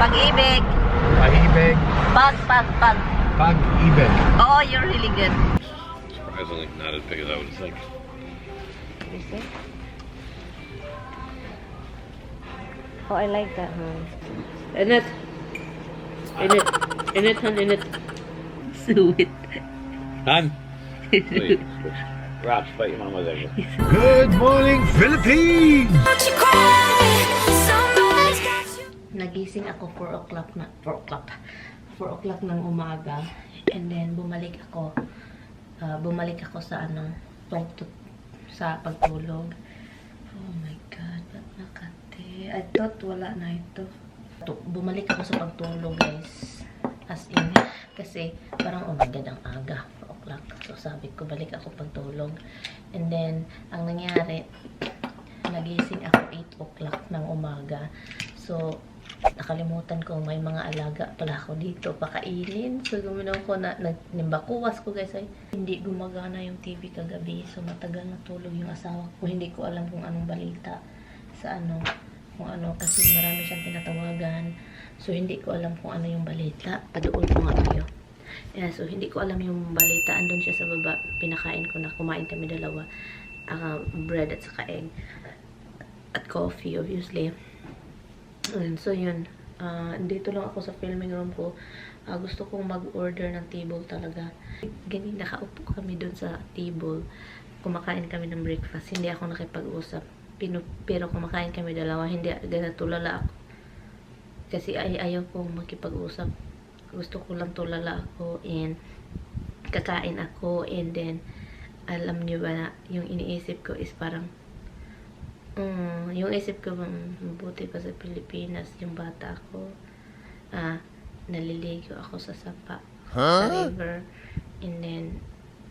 Pag-ibig. Pag-ibig. Pag. Pag-ibig. Oh, you're really good. Surprisingly, not as big as I would think. You see? Oh, I like that, huh? Init. Init. Sweet. Han? Please. Raj, fight your mama there. Good morning, Philippines! Nagising ako 4 o'clock ng umaga. And then, bumalik ako sa sa pagtulog. Oh my God, ba't nakate? I thought wala na ito. Bumalik ako sa pagtulog, guys. As in, kasi parang, oh my God, ang aga. 4 o'clock. So, sabi ko, balik ako pagtulog. And then, ang nangyari, nagising ako 8 o'clock ng umaga. So, nakalimutan ko, may mga alaga pala ako dito, pakainin. So, guminaw ko na, nimbakuwas ko, guys, ay hindi gumagana yung TV kagabi. So, matagal natulog yung asawa ko. Hindi ko alam kung anong balita sa kasi marami siyang tinatawagan. So, hindi ko alam kung ano yung balita. Padoon ko nga kayo. Yeah, so, hindi ko alam yung balita. Andun siya sa baba. Pinakain ko na. Kumain kami dalawa. Bread at saka egg. At coffee, obviously. And so, yun. Dito lang ako sa filming room ko. Gusto kong mag-order ng table talaga. Ganyan, nakaupo kami dun sa table. Kumakain kami ng breakfast. Hindi ako nakipag-usap. Pero kumakain kami dalawa. Hindi, tulala ako. Kasi ayaw kong makipag-usap. Gusto ko lang tulala ako. And kakain ako. And then, alam niyo ba na, yung iniisip ko is parang, yung isip ko bang mabuti pa sa Pilipinas, yung bata ko, naliligo ako sa sapa, sa river, and then,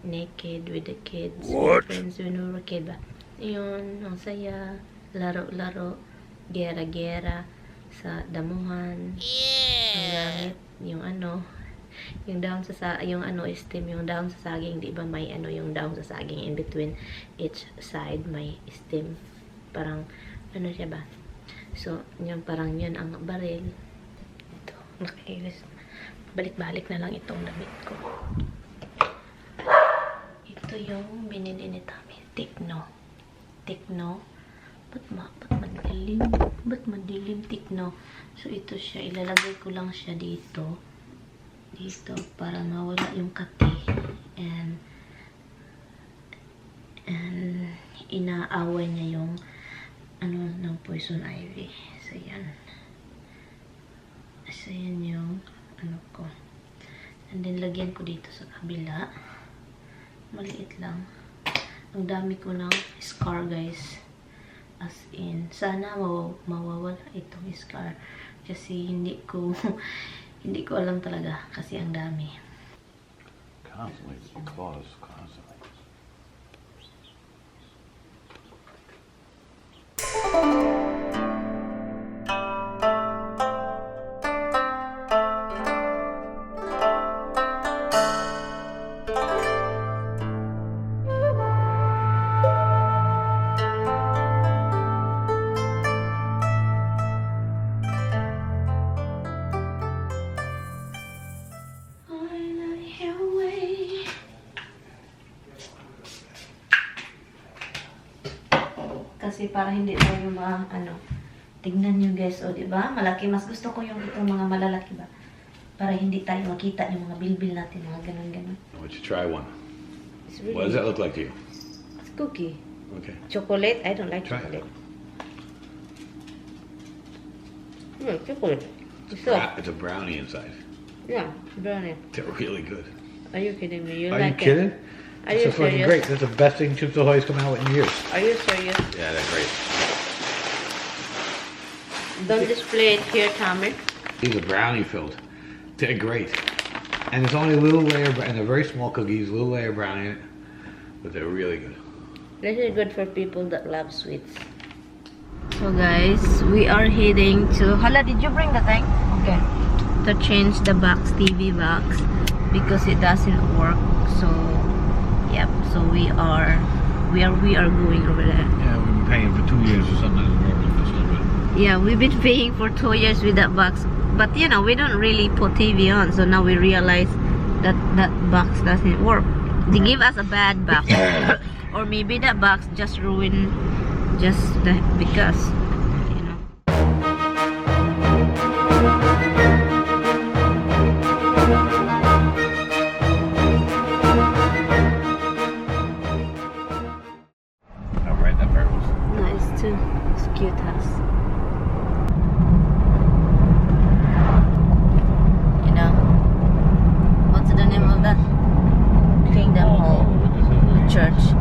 naked with the kids, with friends when we were kid ba? Yun, ang saya, laro-laro, gera-gera, sa damuhan, ang langit, yung yung down sa yung stem, yung down sa saging, di ba may yung down sa saging, in between each side may stem, parang siya ba, so yun, parang yun ang baril. Ito, nakailis, balik-balik na lang itong damit ko. Ito yung binili ni Tami, Tikno. Ba't madilim Tikno? So ito siya, ilalagay ko lang siya dito para mawala yung kati, and inaaway niya yung ng poison ivy. So yan yung ko, and then lagyan ko dito sa kabila, maliit lang. Ang dami ko ng scar, guys, as in, sana mawawala itong scar, kasi hindi ko alam talaga, kasi ang dami. Constantly, it's claws, constantly. Kasi para hindi tayo tignan nyo, guys, o diba, malaki, mas gusto ko yung itong mga malalaki ba, para hindi tayo makita yung mga bilbil natin, mga ganun. Why don't you try one? Really, What does that look like to you? it's cookie. Okay. Chocolate? I don't like Try chocolate. it. Chocolate. It's a brownie inside. Yeah, brownie. They're really good. Are you kidding me? You Are you like kidding? it? Are you That's so fucking serious? great. That's the best thing Chips Ahoy's come out with in years. Are you serious? Yeah, they're great. Don't display it here, Tammy. These are brownie filled. They're great. And it's only a little layer, and they're very small cookies, a little layer of brownie in it. But they're really good. This is good for people that love sweets. So guys, we are heading to... Hala, did you bring the thing? Okay. To change the box, TV box, because it doesn't work. So, yep. So we are going over there. Yeah, we've been paying for 2 years or something. It's working just a little bit. Yeah, we've been paying for 2 years with that box. But you know, we don't really put TV on. So now we realize that that box doesn't work. They give us a bad box. Or maybe that box just ruined just because, you know. I'll ride that barrels. Nice too. It's a cute house. You know, what's the name of that? Kingdom Hall Church.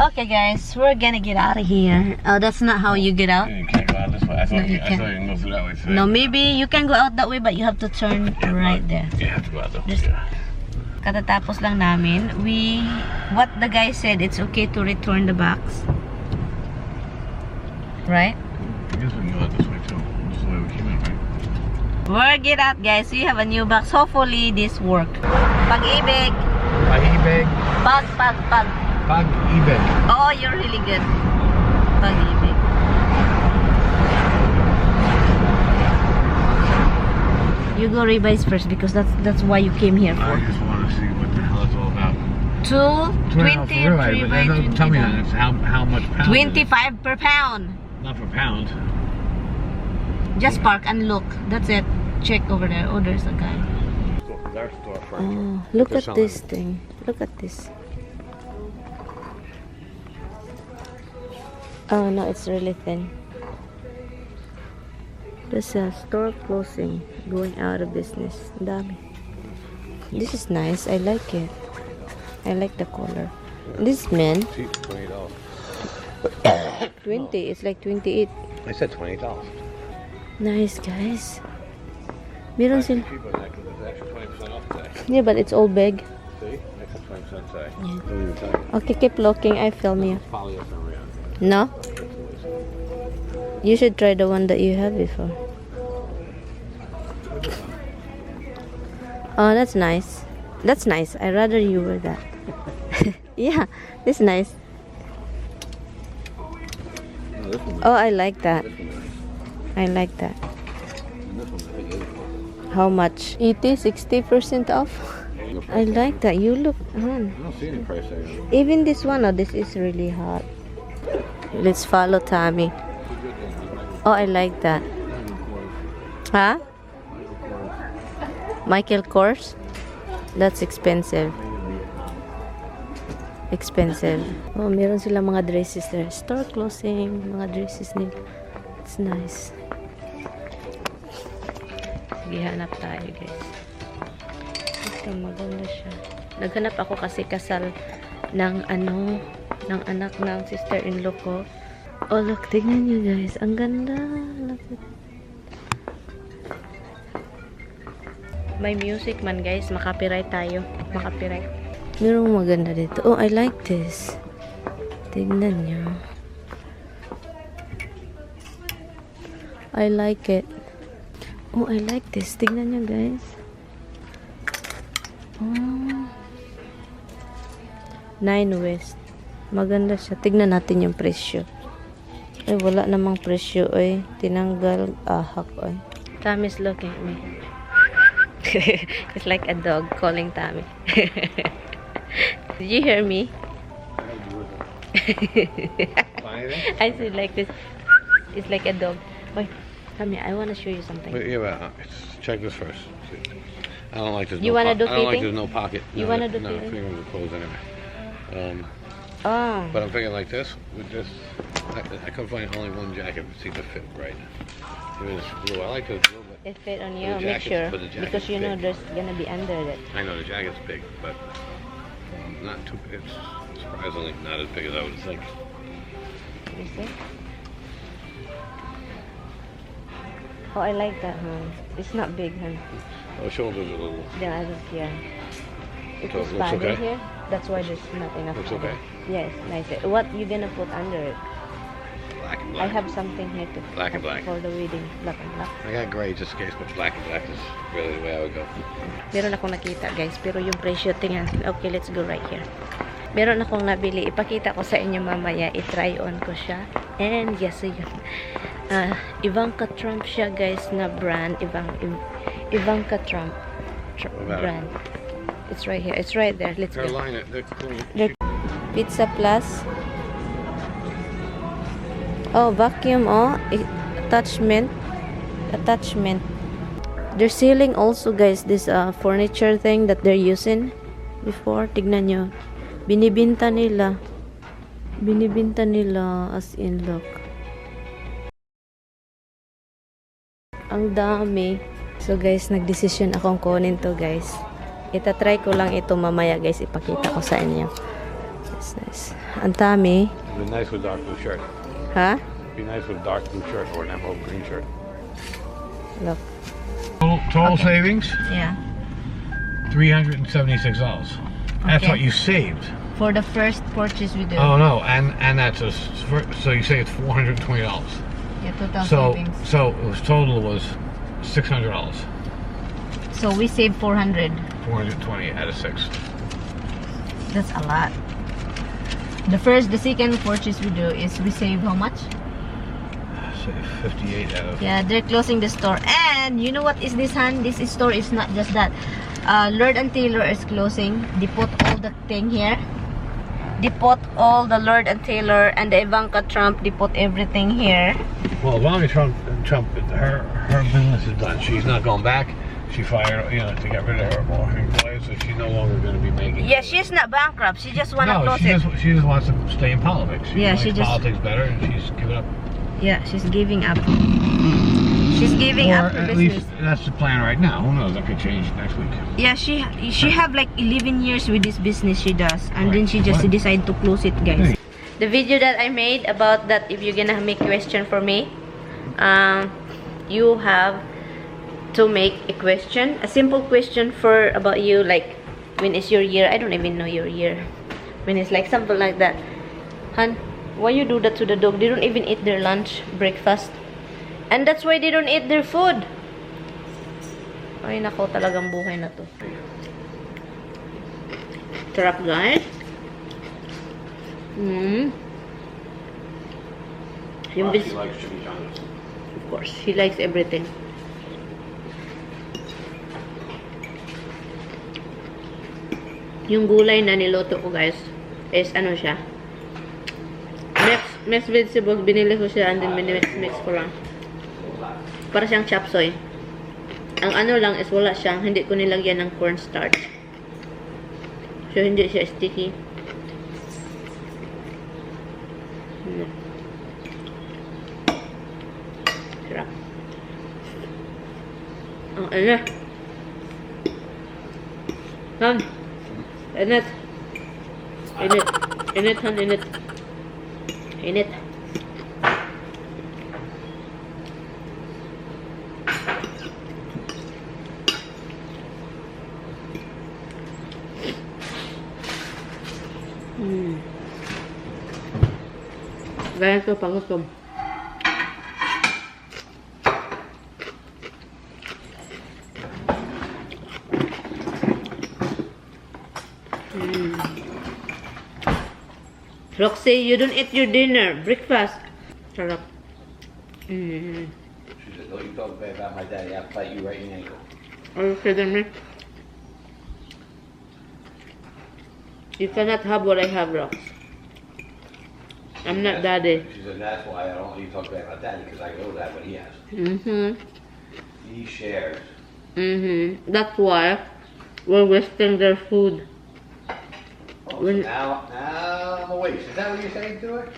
Okay guys, we're gonna get out of here. Oh, that's not how you get out. You can't go out this way. I thought, No, you, you I can't. thought you can go through that way. So No, maybe you can go out that way, but you have to turn right there. You have to go out that way. Just- Katatapos lang namin, what the guy said, it's okay to return the box. Right? I guess we can go out this way too. This is the way we came in, right? We're get out guys, we have a new box. Hopefully this work. Pag-ibig. Pag-ibig. Pag. Pag-ibig. Oh, you're really good. Pag-ibig. You go revise first because that's why you came here I for. just want to see what the hell it's all about. 2.20 or 3 by Tell me 25. that. It's how much pounds? 25 per pound. Not per pound. Just park and look. That's it. Check over there. Oh, there's a guy. Our store furniture. Oh, look They're at this thing. Look at this. Oh no, it's really thin. There's a store closing, going out of business. Ang dami. This is nice. I like it. I like the color. This is men. Cheap, $28. 20. It's like 28. I said $28. Nice, guys. Meron sila. Cheaper than that because it's actually 20% off today. Yeah, but it's all big. See? Extra 20% today. Yeah. Don't even tell you. Okay, keep looking. I film you. Polyester around. No? You should try the one that you have before. Oh, that's nice. That's nice. I'd rather you wear that. Yeah, it's nice. No, this one. Oh, I like that. This one's nice. I like that. And this one, I think, is. How much? 60% off? I like that. You look, I don't see any price tag. even this one, oh, this is really hot. Let's follow Tommy. Oh, I like that. Huh? Michael Kors? That's expensive. Expensive. Oh, meron sila mga dresses there. Store closing, mga dresses nila. It's nice. Sige, hanap tayo, guys. Ito, maganda siya. Naghanap ako kasi kasal ng ng anak ng sister-in-law ko. Oh, look, tignan nyo, guys. Ang ganda. Look. May music man, guys. Makapiright tayo. Makapiright. Merong maganda dito. Oh, I like this. Tignan nyo. I like it. Oh, I like this. Tignan nyo, guys. Oh. 9 West. Maganda siya. Tignan natin yung presyo. Ay, wala namang presyo, ay. Tinanggal. Ahak, ay. Tommy's looking at me. It's like a dog calling Tommy. Did you hear me? I said like this. It's like a dog. Wait, come here. I want to show you something. But yeah, but check this first. I don't like this. You wanna do I don't like fitting? there's no pocket. You No, wanna do no, fitting? fingers are closed anyway. Oh. But I'm thinking like this. With this, I could find only one jacket that seems to fit right. Even this blue. I like this blue, but It fit on But you. the Make jacket's- sure. but the jacket's Because you know big. there's gonna be under it. I know the jacket's big, but not too. It's surprisingly not as big as I would think. You see? Oh, I like that, huh? It's not big, huh? Oh, shoulders are a little. Then I don't care. It So was it looks padded okay? here. That's why there's not enough. Looks padding. okay. Yes, nice. What you gonna put under it? Black and I black. have something here to Black and black. for the wedding. Black and black. I got gray just in case, but black and black is really the way I would go. Meron akong nakita, guys, pero yung presyo, tingnan. Okay, let's go right here. Meron akong nabili. Ipakita ko sa inyo mamaya. I-try on ko siya. And yes, so yun. Ivanka Trump siya guys na brand. Ivanka Trump brand. It's right here. It's right there. Let's go. Carolina, they're cool. Pizza Plus. Oh, vacuum. Oh, attachment. They're selling also guys this furniture thing that they're using before. Tignan nyo. Binibinta nila as in look. Ang dami. So guys, nagdesisyon akong kunin to guys. Itatry ko lang ito mamaya guys. Ipakita ko sa inyo. It's nice. Ang dami. It'd be nice with dark blue shirt. Ha? Be nice with dark blue shirt or an emerald green shirt. Look. Total savings? Yeah. $376. That's Okay. what you saved. For the first purchase we do. Oh no, and that's so you say it's $420. Yeah, total So savings. it was total was $600. So we saved 400. 420 out of 6. That's a lot. The second purchase we do is we save how much? So 58 out of. Yeah, they're closing the store. And you know what is this, Han? This store is not just that. Lord and Taylor is closing. They put all the thing here. They put all the Lord and Taylor and the Ivanka Trump. They put everything here. Well, Ivanka Trump, her business is done. She's not going back. She fired, to get rid of her employees, so she's no longer going to be making. Yeah, she's not bankrupt. She just wanna No, close she it. she just wants to stay in politics. She Yeah, likes she just- politics better, and she's given up. Yeah, she's giving up. She's giving Or up her at business. least that's the plan right now. Who knows? That could change next week. Yeah, she have like 11 years with this business she does, and then Right. she just What? decided to close it, guys. Hey. The video that I made about that, if you're gonna make question for me, you have to make a question, a simple question for about you, like when is your year? I don't even know your year. When it's like something like that. Han, why you do that to the dog? They don't even eat their lunch, breakfast. And that's why they don't eat their food. Ay, nako, talagang buhay na to. Sarap, guys. Yung She likes chimichangas. of course, he likes everything. Yung gulay na niloto ko, guys, is ano siya. Mixed vegetables, binili ko siya and then mix ko lang. Para siyang chop suey. Ang ano lang is wala siyang, hindi ko nilagyan ng cornstarch. So, hindi siya sticky. Sarap. Ang init. Han. Init. Init. Init, Han. Init. Init. Gaya ito, pangutom. Roxy, you don't eat your dinner. Breakfast. Sarap. She said, "Don't you talk bad about my daddy? I'll fight you right in the ankle." Are you kidding me? You cannot have what I have, Rox. I'm not daddy. She said, "That's why I don't want you to talk bad about daddy, because I know that what he has. He shares." That's why we're wasting their food. Oh, so now I'm a waste. Is that what you're saying to her?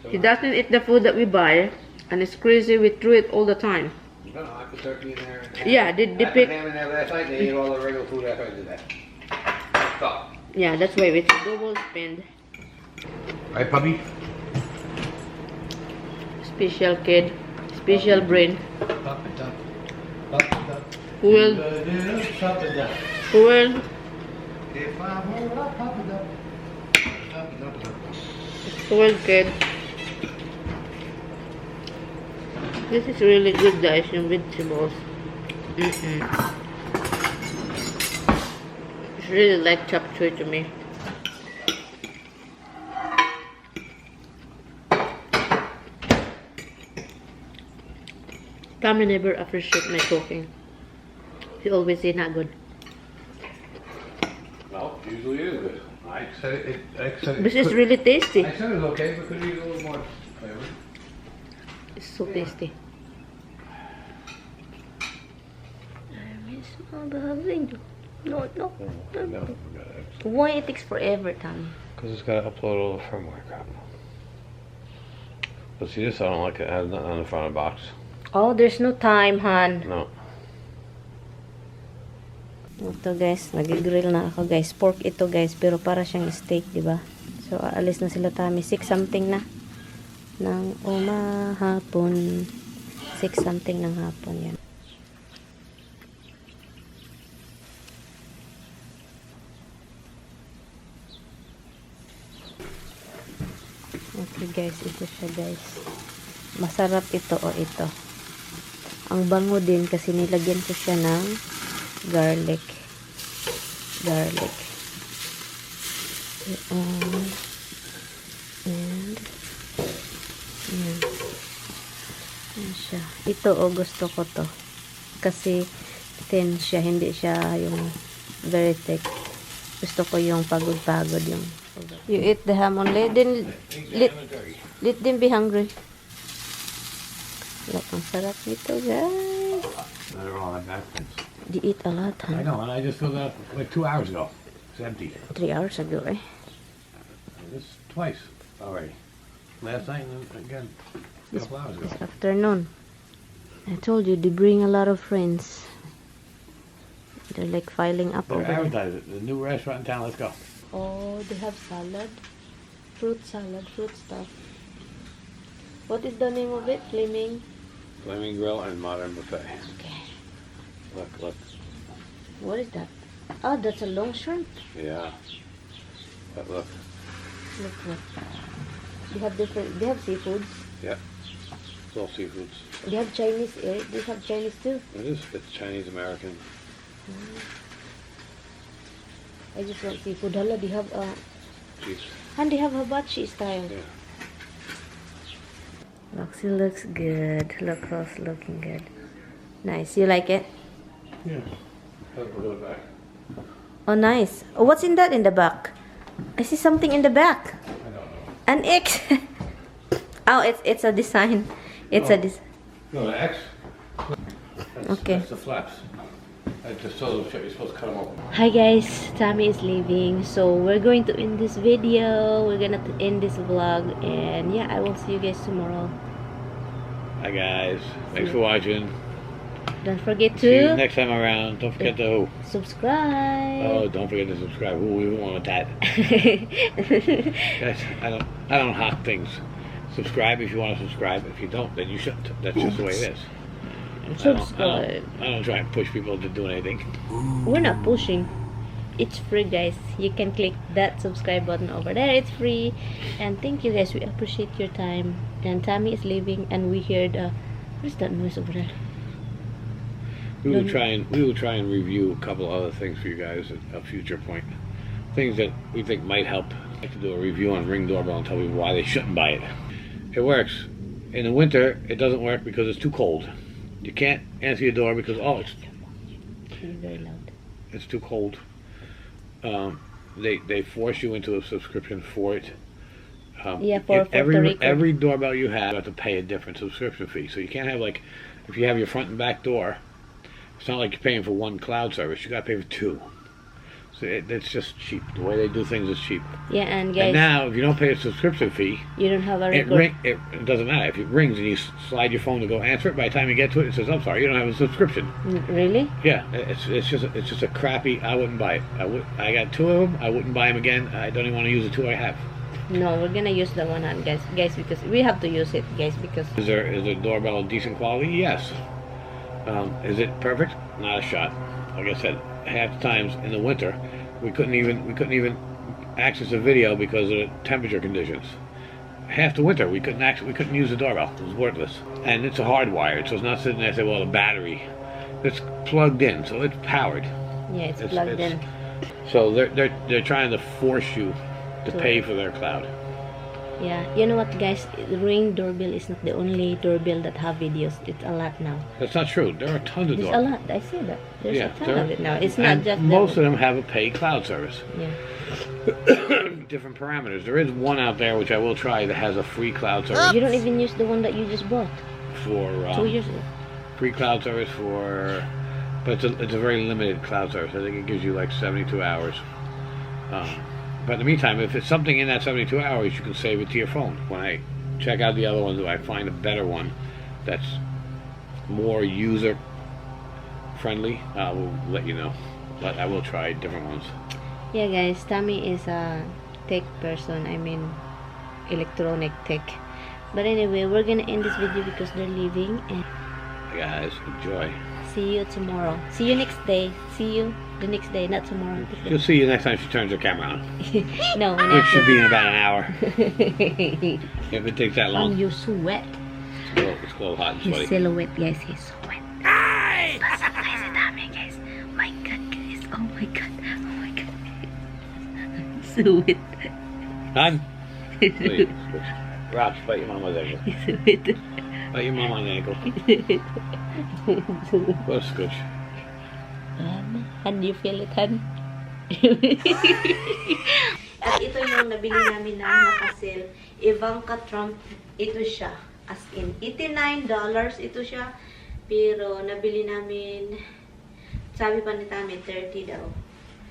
He doesn't eat the food that we buy, and it's crazy. We threw it all the time. No, I put turkey in there. Yeah, they I put pick. ham in there last night. They ate all the regular food after I did that. Stop. Yeah, that's why we double spend. Right, puppy? Special kid, special brain. Pop it up. Pop it up. Who will? Pop it up. Who will? If I hold up, pop it up. Pop it up. Who will, kid? This is really good, guys. Yung vegetables. It's really like chop suey to me. Tommy never appreciate my cooking. He always say not good. Well, usually it is good. I said it. This is really tasty. I said it's okay, but could use a little more flavor. It's so tasty. I miss my baby. No. Why it takes forever, Tommy? Because it's got to upload all the firmware crap. But see this, I don't like it. It has nothing on the front of the box. Oh, there's no time, hon. No. Ito guys, nag-grill na ako guys. Pork ito guys, pero para siyang steak, di ba? So, aalis na sila Tommy. 6 something na. Ng umahapon. 6 something ng hapon yan. Okay guys, ito siya guys. Masarap ito o ito. Ang bango din kasi nilagyan ko siya ng garlic. And yan. Yan siya. Ito o gusto ko to. Kasi thin siya, hindi siya yung very thick. Gusto ko yung pagod-pagod yung. You eat the ham only, then let them be hungry. Look, ang sarap nito, guys. They're all like napkins. They eat a lot, huh? I know, and I just filled it up like 2 hours ago. It's empty. 3 hours ago, eh? This twice already. Last night and then again a couple hours ago. This afternoon. I told you, they bring a lot of friends. They're like filing up They're over there. advertising the new restaurant in town. Let's go. Oh, they have salad. Fruit salad, fruit stuff. What is the name of it? Flaming? Flaming Grill and Modern Buffet. Okay. Look. What is that? Oh, that's a long shrimp. Yeah. But look. Look. They have different, they have seafoods. Yep. It's all seafoods. They have Chinese, eh? They have Chinese too. It is. It's Chinese American. I just want seafood. Hala, they have Jeez. and they have hibachi style. Yeah. Look, she looks good. Look, how's looking good. Nice. You like it? Yeah. Go back. Oh, nice. Oh, what's in that in the back? I see something in the back. I don't know. An X. Oh, it's a design. It's a design. No, the X. Okay. That's the flaps. I just saw them. You're supposed to cut them open. Hi guys, Tammy is leaving, so we're going to end this video. We're gonna end this vlog, and yeah, I will see you guys tomorrow. Hi guys. Thanks for watching. Don't forget See you to next time around. Don't forget to subscribe. Oh, don't forget to subscribe. Ooh, we want that. Guys, I don't hawk things. Subscribe if you want to subscribe. If you don't, then you shouldn't. That's just the way it is. Subscribe. I don't try and push people to do anything. We're not pushing. It's free, guys. You can click that subscribe button over there. It's free. And thank you, guys. We appreciate your time. And Tammy is leaving, and we heard what is that noise over there? We will try and review a couple other things for you guys at a future point. Things that we think might help. I'd like to do a review on Ring doorbell and tell people why they shouldn't buy it. It works. In the winter, it doesn't work because it's too cold. You can't answer your door because it's Very loud. It's too cold. They force you into a subscription for it. Yeah, for Puerto Rico. Every doorbell you have to pay a different subscription fee. So you can't have, like, if you have your front and back door, it's not like you're paying for one cloud service. You got to pay for two. So it's just cheap. The way they do things is cheap. Yeah, and guys, And now, if you don't pay a subscription fee, you don't have a record. It doesn't matter. If it rings and you slide your phone to go answer it, by the time you get to it, it says, "I'm sorry, you don't have a subscription." Really? Yeah, it's just a crappy. I wouldn't buy it. I got two of them. I wouldn't buy them again. I don't even want to use the two I have. No, we're gonna use the one on guys, because we have to use it, guys, because Is the doorbell of decent quality? Yes. Is it perfect? Not a shot. Like I said, half the times in the winter, we couldn't even access a video because of the temperature conditions. Half the winter, we couldn't use the doorbell. It was worthless. And it's a hardwired, so it's not sitting there and say, well, the battery. It's plugged in, so it's powered. yeah, it's plugged in. So they're trying to force you to pay for their cloud. Yeah, you know what, guys? Ring doorbell is not the only doorbell that have videos. It's a lot now. That's not true. There are tons of There's a doorbells. lot. I see that. There's Yeah, a ton there- of it now. It's not And just most the, of them have a paid cloud service. yeah. Different parameters. There is one out there which I will try that has a free cloud service You don't even use the one that you just bought for 2 years ago. free cloud service for, but it's a very limited cloud service. I think it gives you like 72 hours. But in the meantime, if it's something in that 72 hours, you can save it to your phone. When I check out the other ones, if I find a better one that's more user friendly, I will let you know. But I will try different ones. Yeah, guys, Tammy is a tech person. I mean, electronic tech. But anyway, we're gonna end this video because they're leaving. And Guys, enjoy. see you tomorrow. See you next day. See you the next day, not tomorrow. She'll see you next time she turns her camera on, No, when which should be in about an hour. I If it takes that long, you sweat. it's a little hot and His sweaty. silhouette, guys. His sweat. Basta guys, si Tammy, guys. Oh my God, guys. Oh my God. Oh my God. Sweat. Done? Please. Rob, bite your mama's ankle. Sweat. Bite your mama on the ankle. What a scooch. Han, you feel it, Han? At ito yung nabili namin na naka-sale. Ivanka Trump. Ito siya. As in, $89 ito siya. Pero nabili namin, sabi pa ni Tami, 30 daw.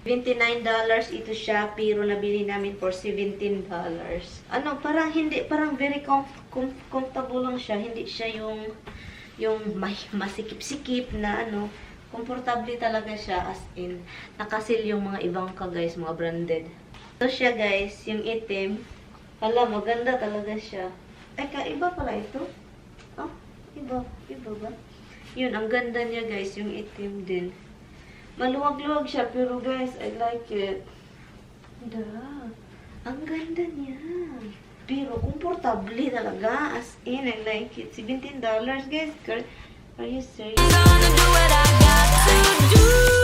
$29 ito siya, pero nabili namin for $17. Ano, parang hindi, parang very comfortable lang siya. Hindi siya yung masikip-sikip na ano. Komportable talaga siya, as in, nakasil yung mga ibang guys, mga branded. Ito siya guys, yung itim. Hala, maganda talaga siya. Ay, kaiba pala ito. Oh, iba ba? Yun, ang ganda niya guys, yung itim din. Maluwag-luwag siya, pero guys, I like it. Ang ganda niya. Pero, komportable talaga. As in, I like it. $17, guys. Are you serious? Gonna do what I got to do.